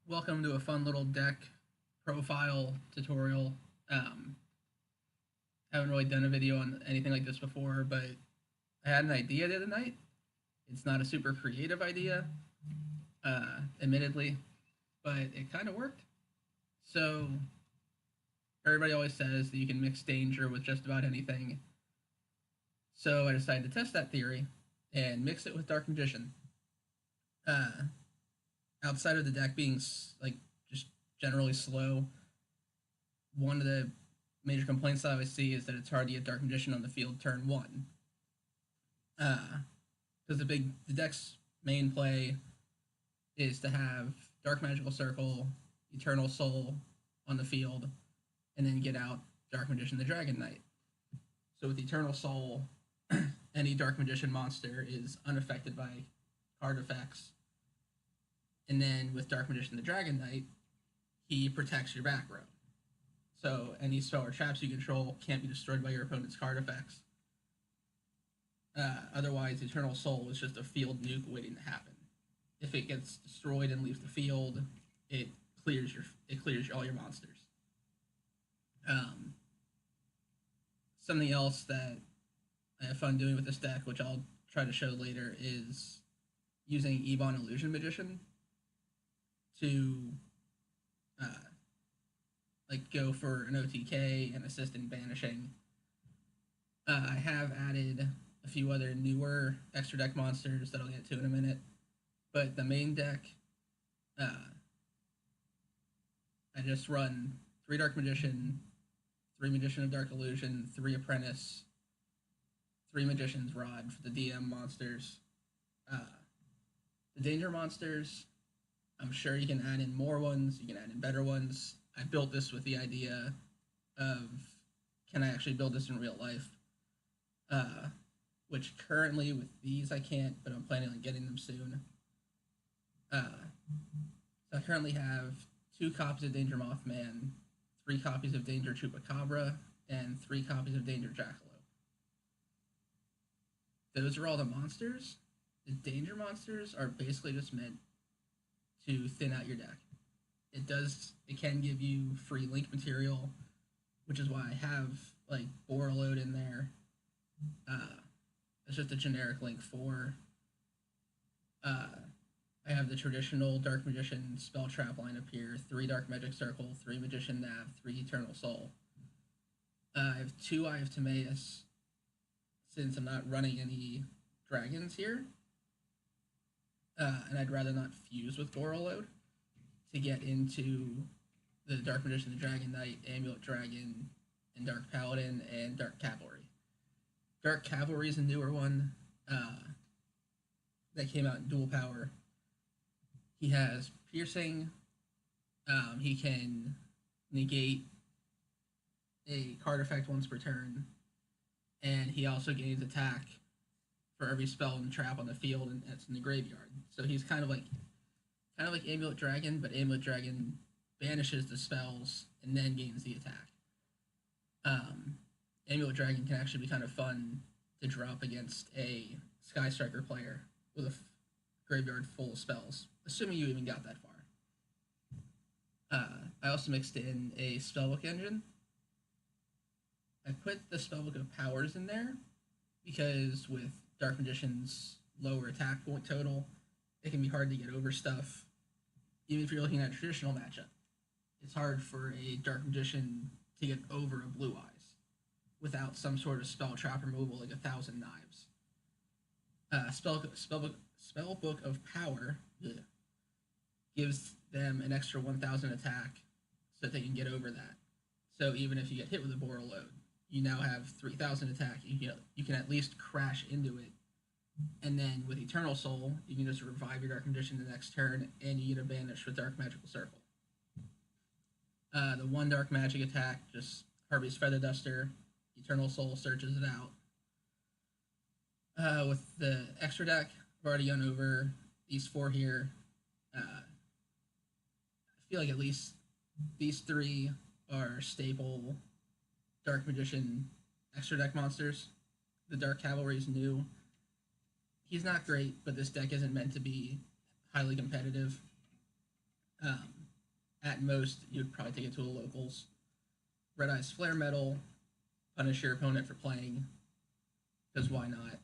Welcome to a fun little deck profile tutorial. Um, haven't really done a video on anything like this before, but I had an idea the other night. It's not a super creative idea, admittedly, but it kind of worked. So everybody always says that you can mix danger with just about anything. So I decided to test that theory and mix it with Dark Magician. Uh, Outside of the deck being like just generally slow, one of the major complaints that I always see is that it's hard to get Dark Magician on the field turn one. Because the deck's main play is to have Dark Magical Circle, Eternal Soul on the field, and then get out Dark Magician the Dragon Knight. So with Eternal Soul, any Dark Magician monster is unaffected by card effects. And then with Dark Magician the Dragon Knight, he protects your back row. So any spell or traps you control can't be destroyed by your opponent's card effects. Otherwise, Eternal Soul is just a field nuke waiting to happen. If it gets destroyed and leaves the field, it clears all your monsters. Something else that I have fun doing with this deck, which I'll try to show later, is using Ebon Illusion Magician to go for an OTK and assist in banishing. I have added a few other newer extra deck monsters that I'll get to in a minute, but the main deck, I just run 3 Dark Magician, 3 Magician of Dark Illusion, 3 Apprentice, 3 Magician's Rod for the DM monsters. The Danger monsters, I'm sure you can add in more ones, you can add in better ones. I built this with the idea of, can I actually build this in real life? Which currently with these I can't, but I'm planning on getting them soon. So I currently have 2 copies of Danger Mothman, 3 copies of Danger Chupacabra, and 3 copies of Danger Jackalope. Those are all the monsters. The Danger monsters are basically just meant to thin out your deck. It can give you free link material, which is why I have like Borreload in there. It's just a generic link for. I have the traditional Dark Magician spell trap lineup here: 3 Dark Magic Circle, 3 Magician Nav, 3 Eternal Soul. I have 2 Eye of Timaeus, since I'm not running any dragons here. And I'd rather not fuse with Borreload to get into the Dark Magician, the Dragon Knight, Amulet Dragon, and Dark Paladin, and Dark Cavalry. Dark Cavalry is a newer one that came out in dual power. He has piercing. He can negate a card effect once per turn, and he also gains attack for every spell and trap on the field and that's in the graveyard. So he's kind of like Amulet Dragon, but Amulet Dragon banishes the spells and then gains the attack. Amulet Dragon can actually be kind of fun to drop against a Sky Striker player with a graveyard full of spells, assuming you even got that far. I also mixed in a Spellbook engine. I put the Spellbook of Powers in there because with Dark Magician's lower attack point total, it can be hard to get over stuff. Even if you're looking at a traditional matchup, it's hard for a Dark Magician to get over a Blue Eyes without some sort of spell trap removal like 1,000 Knives. Spellbook of Power gives them an extra 1,000 attack so that they can get over that. So even if you get hit with a Borreload, you now have 3,000 attack. You can at least crash into it. And then with Eternal Soul, you can just revive your Dark Magician the next turn, and you get a banish with Dark Magical Circle. The 1 Dark Magic attack, just Harvey's Feather Duster. Eternal Soul searches it out. With the extra deck, I've already gone over these 4 here. I feel like at least these 3 are staple Dark Magician extra deck monsters. The Dark Cavalry is new. He's not great, but this deck isn't meant to be highly competitive. At most, you would probably take it to a locals. Red Eyes Flare Metal, punish your opponent for playing, because why not?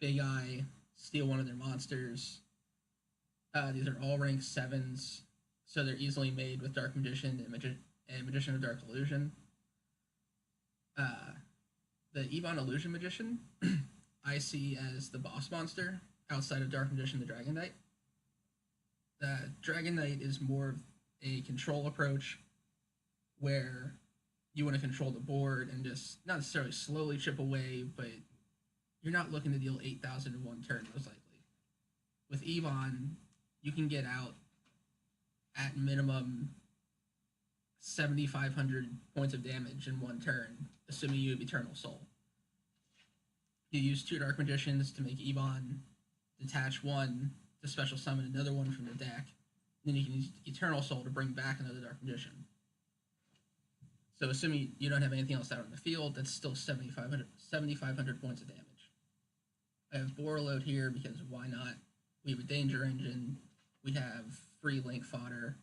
Big Eye, steal one of their monsters. These are all rank 7s, so they're easily made with Dark Magician and Magician of Dark Illusion. The Evon Illusion Magician, I see as the boss monster outside of Dark Magician the Dragon Knight. The Dragon Knight is more of a control approach where you want to control the board and just not necessarily slowly chip away, but you're not looking to deal 8,000 in one turn, most likely. With Evon, you can get out at minimum 7,500 points of damage in one turn, assuming you have Eternal Soul. You use 2 Dark Magicians to make Evon, detach one to special summon another one from the deck, then you can use Eternal Soul to bring back another Dark Magician. So assuming you don't have anything else out on the field, that's still 7,500 points of damage. I have Borreload here because why not? We have a Danger Engine. We have free Link fodder.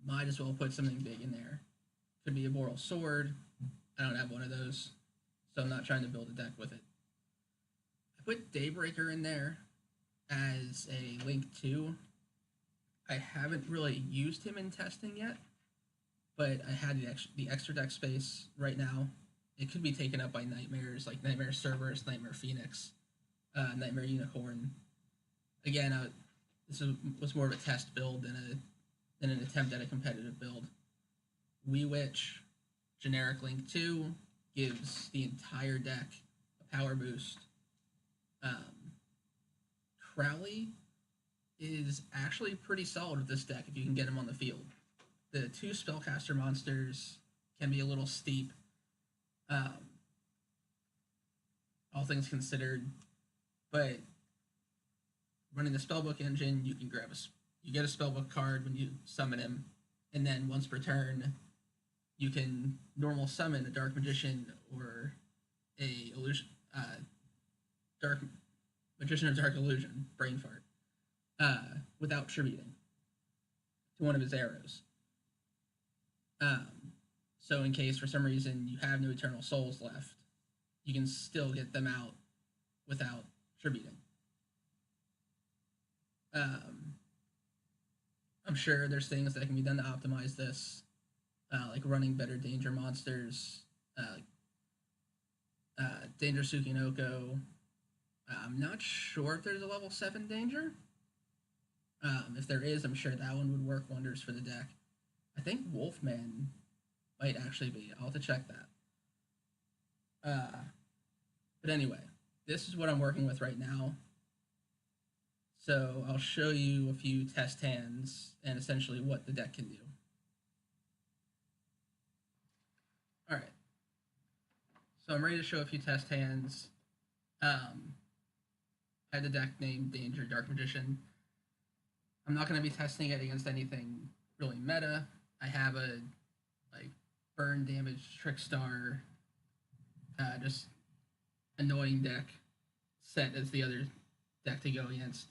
Might as well put something big in there. Could be a Boral Sword. I don't have one of those, so I'm not trying to build a deck with it. I put Daybreaker in there as a Link 2. I haven't really used him in testing yet, but I had the extra deck space right now. It could be taken up by Nightmares, like Nightmare Cerberus, Nightmare Phoenix, Nightmare Unicorn. Again, this was more of a test build than an attempt at a competitive build. Wee Witch, generic Link 2, gives the entire deck a power boost. Crowley is actually pretty solid with this deck if you can get him on the field. The 2 Spellcaster monsters can be a little steep, all things considered, but running the Spellbook engine, you can you get a Spellbook card when you summon him, and then once per turn, you can normal summon a Dark Magician or a Dark Magician of Dark Illusion, Brain Fart, without tributing to one of his arrows. So in case for some reason you have no Eternal Souls left, you can still get them out without tributing. I'm sure there's things that can be done to optimize this, like running better danger monsters, Danger Tsukinoko. I'm not sure if there's a level 7 danger. If there is, I'm sure that one would work wonders for the deck. I think Wolfman might actually be. I'll have to check that. But anyway, this is what I'm working with right now. So I'll show you a few test hands and essentially what the deck can do. All right. So I'm ready to show a few test hands. I had the deck named Danger Dark Magician. I'm not going to be testing it against anything really meta. I have a burn damage Trickstar, just annoying deck set as the other deck to go against.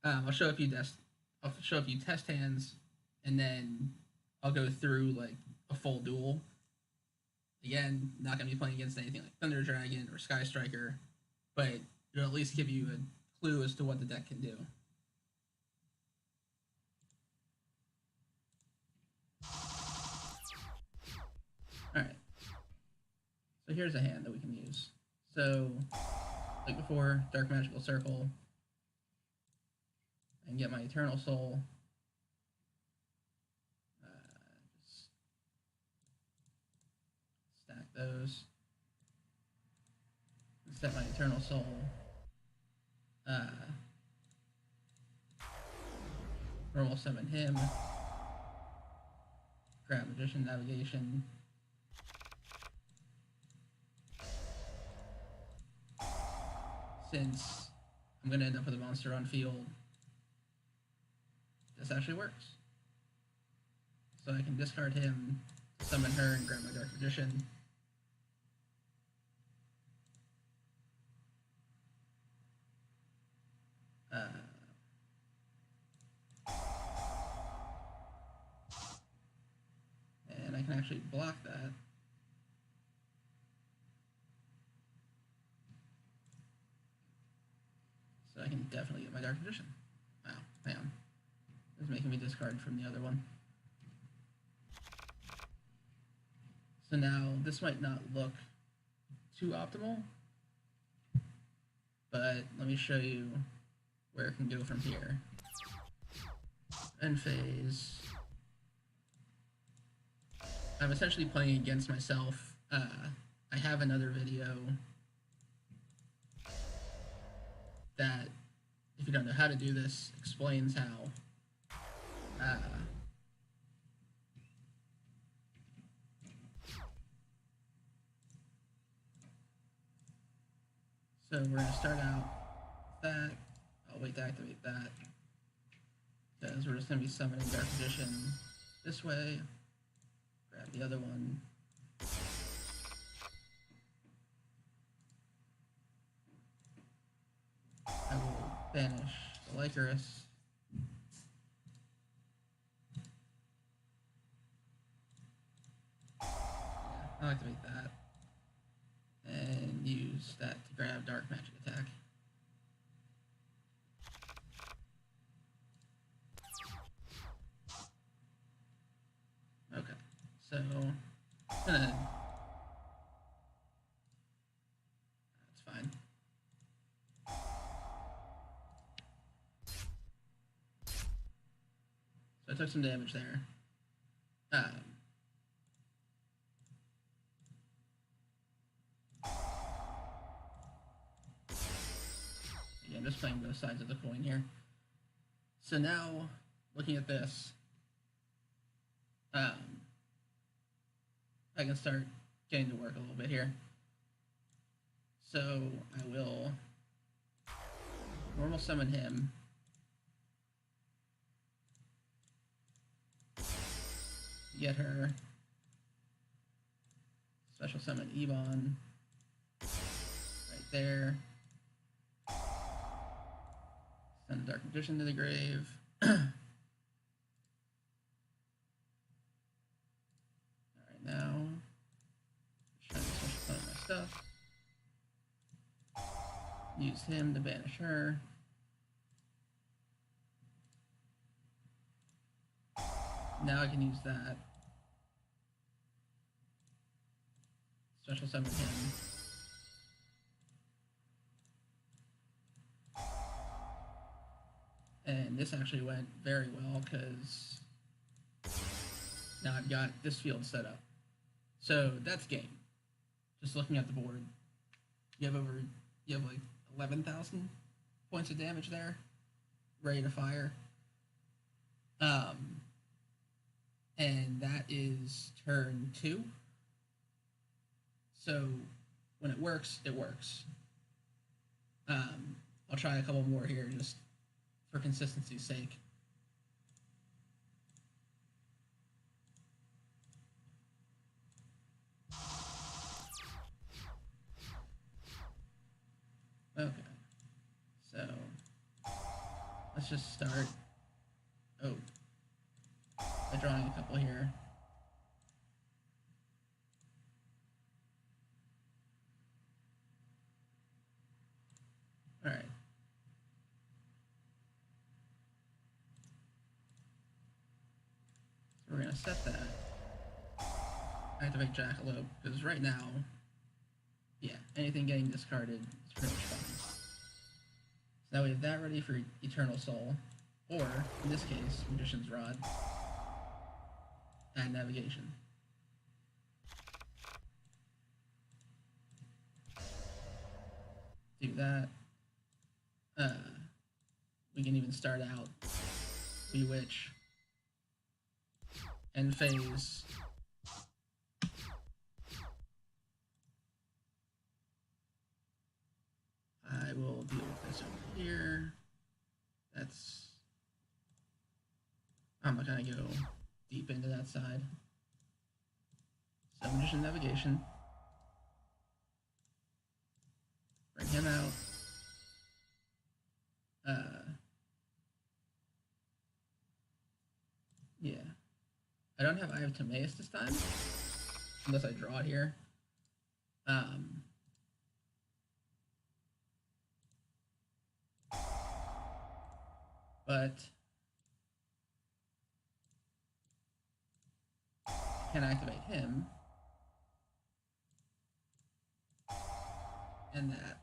I'll show a few test hands, and then I'll go through a full duel. Again, not going to be playing against anything like Thunder Dragon or Sky Striker, but it'll at least give you a clue as to what the deck can do. Alright. So here's a hand that we can use. So, like before, Dark Magical Circle. I can get my Eternal Soul. Just stack those. Set my Eternal Soul. Normal summon him. Grab Magician Navigation. Since I'm going to end up with a monster on field, this actually works. So I can discard him, summon her, and grab my Dark Magician. I can actually block that. So I can definitely get my Dark Magician. Wow, hang on. It's making me discard from the other one. So now, this might not look too optimal, but let me show you where it can go from here. End phase. I'm essentially playing against myself. I have another video that, if you don't know how to do this, explains how so we're going to start out with that. I'll wait to activate that, because we're just going to be summoning Dark Magician this way. Grab the other one. I will banish the Lycaris. Yeah, I'll activate that. And use that to grab Dark Magic attack. Okay, so I'm gonna. That's fine. So I took some damage there. Again, just playing both sides of the coin here. So now, looking at this, I can start getting to work a little bit here. So I will normal summon him. Get her. Special summon Ebon. Right there. Send the Dark Magician to the grave. Alright, now. Trying to special summon my stuff. Use him to banish her. Now I can use that. Special summon him. And this actually went very well, because now I've got this field set up. So that's game. Just looking at the board, you have like 11,000 points of damage there, ready to fire. And that is turn 2. So when it works, it works. I'll try a couple more here just for consistency's sake. Okay, so let's just start. Oh, by drawing a couple here. All right. So we're gonna set that. Activate Jackalope, because right now, yeah, anything getting discarded is pretty much fine. So now we have that ready for Eternal Soul, or in this case, Magician's Rod. Add Navigation. Do that. We can even start out Bewitch. End phase. I will deal with this over here. That's. I'm not gonna go deep into that side. So Magician Navigation. Bring him out. Yeah. I don't have Eye of Timaeus this time, unless I draw it here. But I can activate him. And that.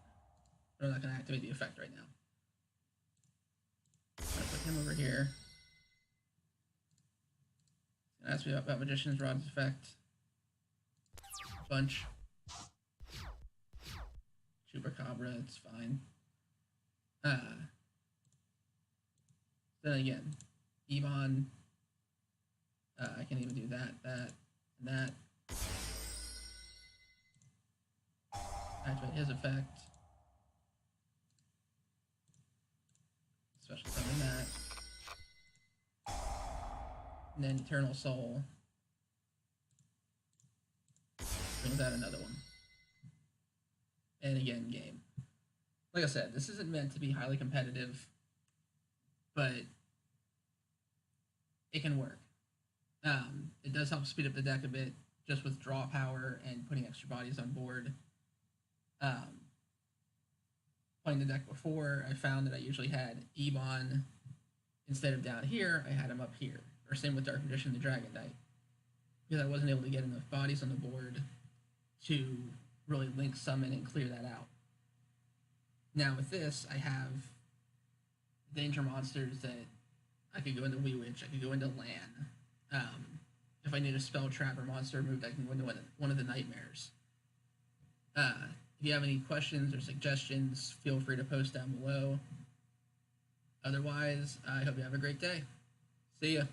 But I'm not going to activate the effect right now. I'm going to put him over here. It's going to ask me about Magician's Rod's effect. Bunch. Chupacabra, it's fine. Then again, Ebon. I can even do that, and that. Activate his effect. Special summon that. And then Eternal Soul. Brings out another one. And again, game. Like I said, this isn't meant to be highly competitive, but it can work. It does help speed up the deck a bit, just with draw power and putting extra bodies on board. Playing the deck before, I found that I usually had Ebon instead of down here, I had him up here. Or same with Dark Magician, the Dragon Knight. Because I wasn't able to get enough bodies on the board to really link summon and clear that out. Now with this, I have danger monsters that I could go into Wee Witch, I could go into Lan. If I need a spell, trap, or monster removed, I can go into one of the nightmares. If you have any questions or suggestions, feel free to post down below. Otherwise, I hope you have a great day. See ya.